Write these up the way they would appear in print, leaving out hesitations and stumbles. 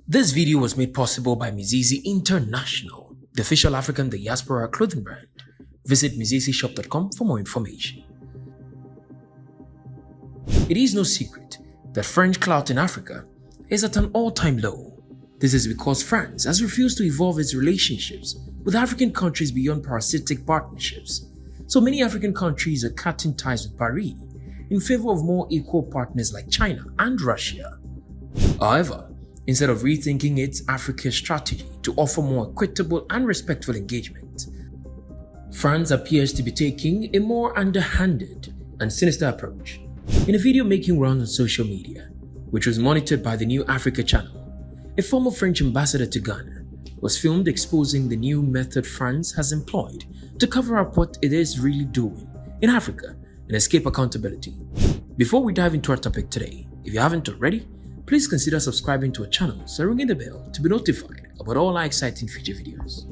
This video was made possible by Mizizi International, the official African diaspora clothing brand. Visit mizizishop.com for more information. It is no secret that French clout in Africa is at an all-time low. This is because France has refused to evolve its relationships with African countries beyond parasitic partnerships. So many African countries are cutting ties with Paris in favor of more equal partners like China and Russia. However, instead of rethinking its Africa strategy to offer more equitable and respectful engagement, France appears to be taking a more underhanded and sinister approach. In a video making rounds on social media, which was monitored by the New Africa channel, a former French ambassador to Ghana was filmed exposing the new method France has employed to cover up what it is really doing in Africa and escape accountability. Before we dive into our topic today, if you haven't already, please consider subscribing to our channel and ringing the bell to be notified about all our exciting future videos.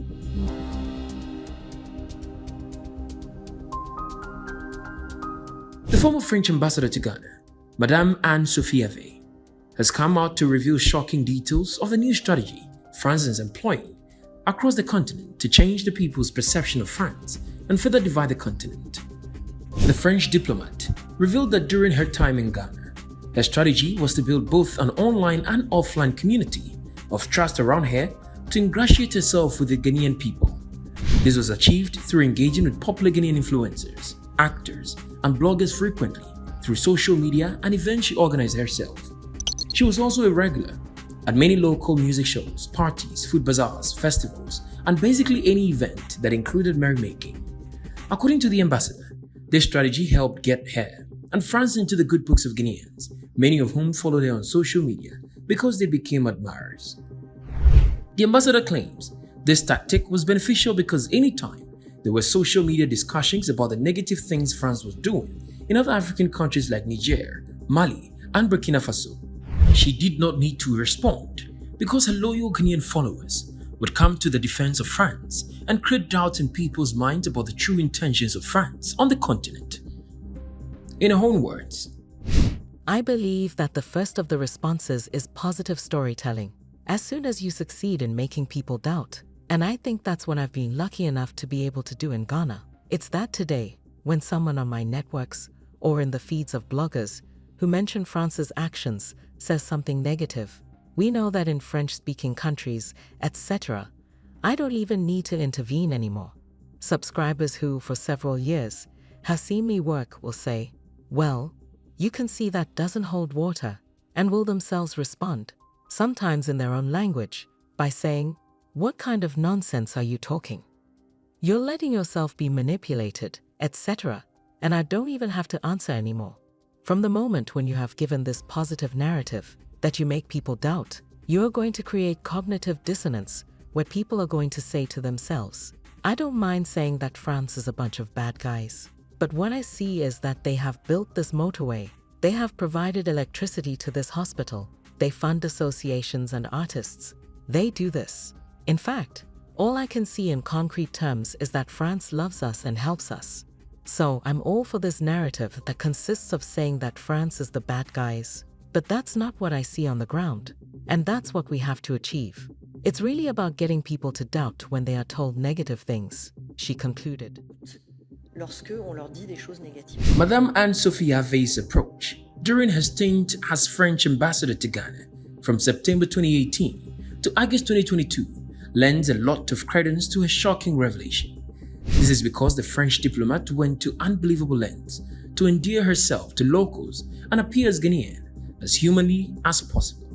The former French ambassador to Ghana, Madame Anne-Sophie, has come out to reveal shocking details of the new strategy France is employing across the continent to change the people's perception of France and further divide the continent. The French diplomat revealed that during her time in Ghana, her strategy was to build both an online and offline community of trust around her to ingratiate herself with the Ghanaian people. This was achieved through engaging with popular Ghanaian influencers, actors, and bloggers frequently through social media and events she organized herself. She was also a regular at many local music shows, parties, food bazaars, festivals, and basically any event that included merrymaking. According to the ambassador, this strategy helped get her and France into the good books of Ghanaians, many of whom followed her on social media because they became admirers. The ambassador claims this tactic was beneficial because anytime there were social media discussions about the negative things France was doing in other African countries like Niger, Mali, and Burkina Faso, she did not need to respond because her loyal Ghanaian followers would come to the defense of France and create doubt in people's minds about the true intentions of France on the continent. In her own words, I believe that the first of the responses is positive storytelling. As soon as you succeed in making people doubt, and I think that's what I've been lucky enough to be able to do in Ghana. It's that today, when someone on my networks or in the feeds of bloggers who mention France's actions says something negative, we know that in French-speaking countries, etc., I don't even need to intervene anymore. Subscribers who, for several years, have seen me work will say, well, you can see that doesn't hold water, and will themselves respond, sometimes in their own language, by saying, what kind of nonsense are you talking? You're letting yourself be manipulated, etc., and I don't even have to answer anymore. From the moment when you have given this positive narrative that you make people doubt, you're going to create cognitive dissonance where people are going to say to themselves, I don't mind saying that France is a bunch of bad guys, but what I see is that they have built this motorway, they have provided electricity to this hospital, they fund associations and artists, they do this. In fact, all I can see in concrete terms is that France loves us and helps us. So I'm all for this narrative that consists of saying that France is the bad guys, but that's not what I see on the ground, and that's what we have to achieve. It's really about getting people to doubt when they are told negative things, she concluded. Madame Anne-Sophie's approach during her stint as French ambassador to Ghana from September 2018 to August 2022 lends a lot of credence to her shocking revelation. This is because the French diplomat went to unbelievable lengths to endear herself to locals and appear as Ghanaian as humanly as possible.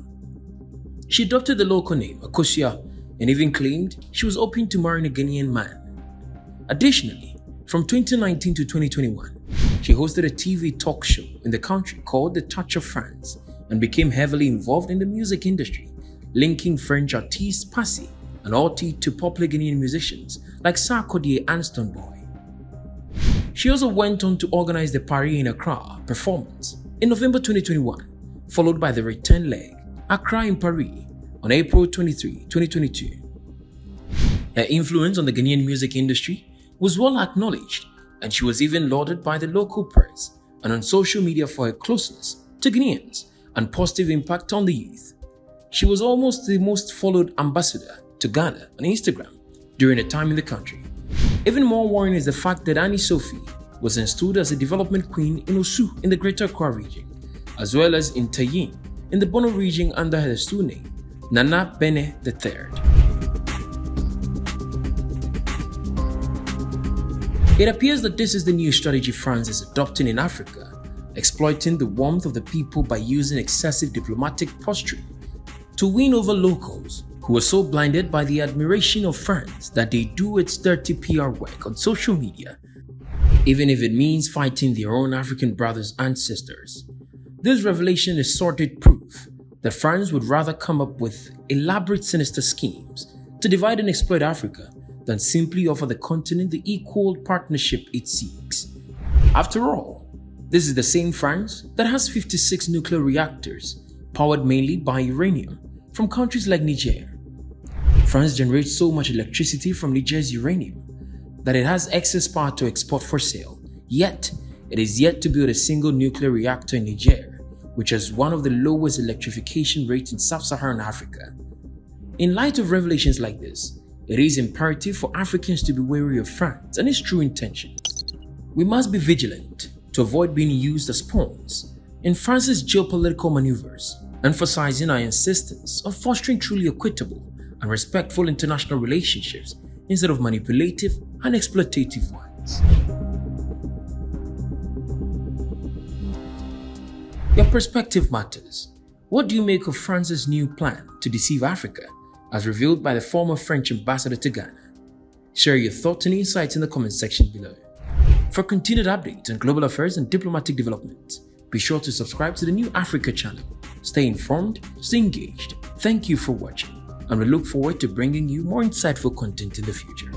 She adopted the local name Akosia and even claimed she was open to marrying a Ghanaian man. Additionally, from 2019 to 2021, she hosted a TV talk show in the country called The Touch of France and became heavily involved in the music industry, linking French artiste Passy and Alti to popular Ghanaian musicians like Sarkodie and Stonebwoy. She also went on to organize the Paris in Accra performance in November 2021, followed by the return leg, Accra in Paris, on April 23, 2022. Her influence on the Ghanaian music industry was well acknowledged, and she was even lauded by the local press and on social media for her closeness to Ghanaians and positive impact on the youth. She was almost the most followed ambassador to Ghana on Instagram during her time in the country. Even more worrying is the fact that Anne-Sophie was installed as a development queen in Osu in the Greater Accra region, as well as in Tayin in the Bono region under her stool name, Nana Bene III. It appears that this is the new strategy France is adopting in Africa, exploiting the warmth of the people by using excessive diplomatic posturing to win over locals who are so blinded by the admiration of France that they do its dirty PR work on social media, even if it means fighting their own African brothers and sisters. This revelation is sordid proof that France would rather come up with elaborate sinister schemes to divide and exploit Africa than simply offer the continent the equal partnership it seeks. After all, this is the same France that has 56 nuclear reactors powered mainly by uranium from countries like Niger. France generates so much electricity from Niger's uranium that it has excess power to export for sale, yet it is yet to build a single nuclear reactor in Niger, which has one of the lowest electrification rates in sub-Saharan Africa. In light of revelations like this, it is imperative for Africans to be wary of France and its true intentions. We must be vigilant to avoid being used as pawns in France's geopolitical maneuvers, emphasizing our insistence of fostering truly equitable and respectful international relationships instead of manipulative and exploitative ones. Your perspective matters. What do you make of France's new plan to deceive Africa, as revealed by the former French ambassador to Ghana? Share your thoughts and insights in the comment section below. For continued updates on global affairs and diplomatic developments, be sure to subscribe to the New Africa channel. Stay informed, stay engaged. Thank you for watching, and we look forward to bringing you more insightful content in the future.